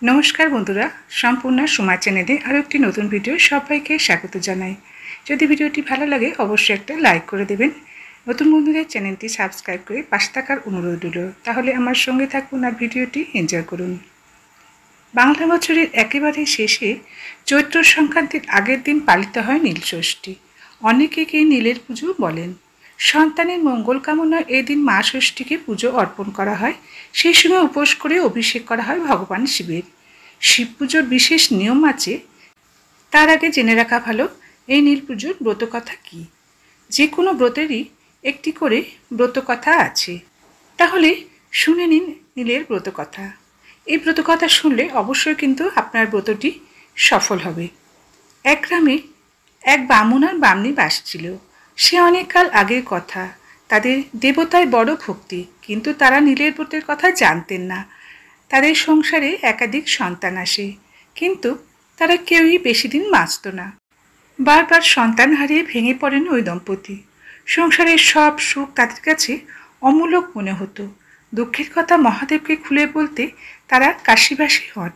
नमस्कार बंधुरा सम्पूर्ण समय चैनेले आरो एकटी नतून भिडियो सबाइके स्वागत जानाई। यदि भिडियोटी भालो लागे अवश्य एक लाइक करे देबेन। नतून बंधुरा चैनेलटी सबस्क्राइब करे पाशे थाकार अनुरोध रइलो। ताहले आमार संगे थाकुन आर भिडियोटी एनजय करुन। बांगला बछरेर एकेबारे शेषे चैत्र संक्रांतिर आगेर दिन पालित हय नील षष्ठी। अनेकेई नीलेर पुजो बोलेन। सन्तानेर मंगल कामना ए दिन मा षष्ठीके पुजो अर्पण करा हय। सेई समय उपोस करे अभिषेक करा हय भगवान शिवेर। शिव पुजोर विशेष नियम आछे। तार आगे जेने राखा भालो এই নীল পুজোর ব্রতকথা কি। যে কোনো ব্রতেরই একটি করে ব্রতকথা আছে। তাহলে শুনে নিন নীলের ব্রতকথা। এই ব্রতকথা শুনলে অবশ্যই কিন্তু আপনার ব্রতটি সফল হবে। এক গ্রামে এক বামুন আর বামনী বাস ছিল। সে অনেক কাল আগের কথা। তাদের দেবতায় বড় ভক্তি, কিন্তু তারা নীলের ব্রতের কথা জানতেন না। তাদের সংসারে একাধিক সন্তান আসে, কিন্তু তারা কেউই বেশি দিন বাঁচত না। বারবার সন্তান হারিয়ে ভেঙে পড়েন ওই দম্পতি। সংসারের সব সুখ তাদের কাছে অমূলক মনে হতো। দুঃখের কথা মহাদেবকে খুলে বলতে তারা কাশীবাসী হন।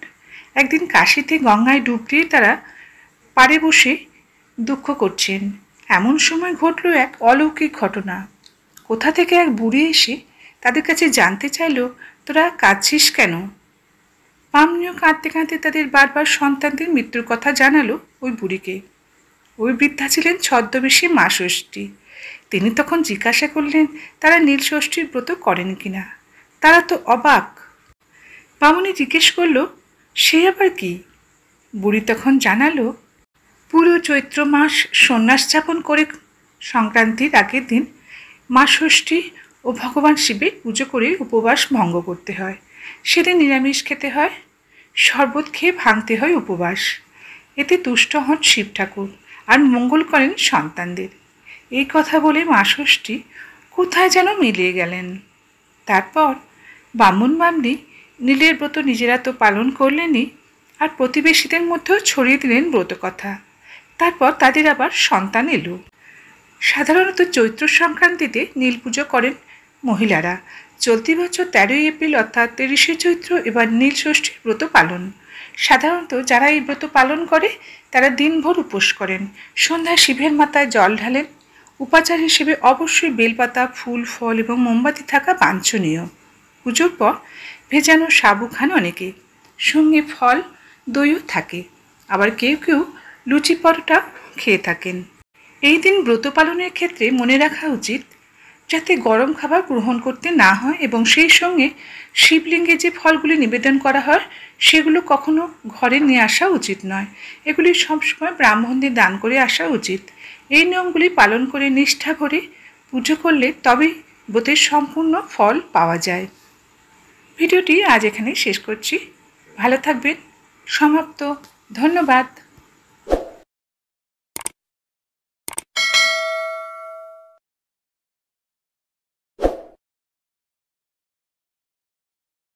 একদিন কাশীতে গঙ্গায় ডুব দিয়ে তারা পাড়ে বসে দুঃখ করছেন। এমন সময় ঘটল এক অলৌকিক ঘটনা। কোথা থেকে এক বুড়ি এসে তাদের কাছে জানতে চাইল, তোরা কাঁদছিস কেন? বামনীও কাঁদতে কাঁদতে তাদের বারবার সন্তানদের মৃত্যুর কথা জানালো ওই বুড়িকে। ওই বৃদ্ধা ছিলেন ছদ্মবেশী মা ষষ্ঠী। তিনি তখন জিজ্ঞাসা করলেন তারা নীল ষষ্ঠীর ব্রত করেন কিনা। তারা তো অবাক। বামনী জিজ্ঞেস করল, সে আবার কি? বুড়ি তখন জানালো, পুরো চৈত্র মাস সন্ন্যাস যাপন করে সংক্রান্তির আগের দিন মা ষষ্ঠী ও ভগবান শিবের পুজো করে উপবাস ভঙ্গ করতে হয়। সেদিন নিরামিষ খেতে হয়, শরবত খেয়ে ভাঙতে হয় উপবাস। এতে তুষ্ট হন শিব ঠাকুর আর মঙ্গল করেন সন্তানদের। এই কথা বলে মা ষষ্ঠী কোথায় যেন মিলিয়ে গেলেন। তারপর বামুন বামনী নীলের ব্রত নিজেরা তো পালন করলেনই, আর প্রতিবেশীদের মধ্যেও ছড়িয়ে দিলেন ব্রত কথা। তারপর তাদের আবার সন্তান এলো। সাধারণত চৈত্র সংক্রান্তিতে নীল পুজো করেন মহিলারা। চলতি বছর 13 এপ্রিল অর্থাৎ 30শে চৈত্র এবার নীল ষষ্ঠীর ব্রত পালন। সাধারণত যারা এই ব্রত পালন করে তারা দিনভর উপোস করেন। সন্ধ্যায় শিবের মাথায় জল ঢালেন। উপাচার হিসেবে অবশ্যই বেলপাতা, ফুল, ফল এবং মোমবাতি থাকা বাঞ্ছনীয়। পুজোর পর ভেজানো সাবু খান অনেকে, সঙ্গে ফল দইও থাকে। আবার কেউ কেউ লুচি পরোটা খেয়ে থাকেন। এই দিন ব্রত পালনের ক্ষেত্রে মনে রাখা উচিত যাতে গরম খাবার গ্রহণ করতে না হয়, এবং সেই সঙ্গে শিবলিঙ্গে যে ফলগুলি নিবেদন করা হয় সেগুলো কখনো ঘরে নিয়ে আসা উচিত নয়। এগুলি সবসময় ব্রাহ্মণদের দান করে আসা উচিত। এই নিয়মগুলি পালন করে নিষ্ঠা করে পুজো করলে তবেই ব্রতের সম্পূর্ণ ফল পাওয়া যায়। ভিডিওটি আজ এখানেই শেষ করছি। ভালো থাকবেন। সমাপ্ত। ধন্যবাদ।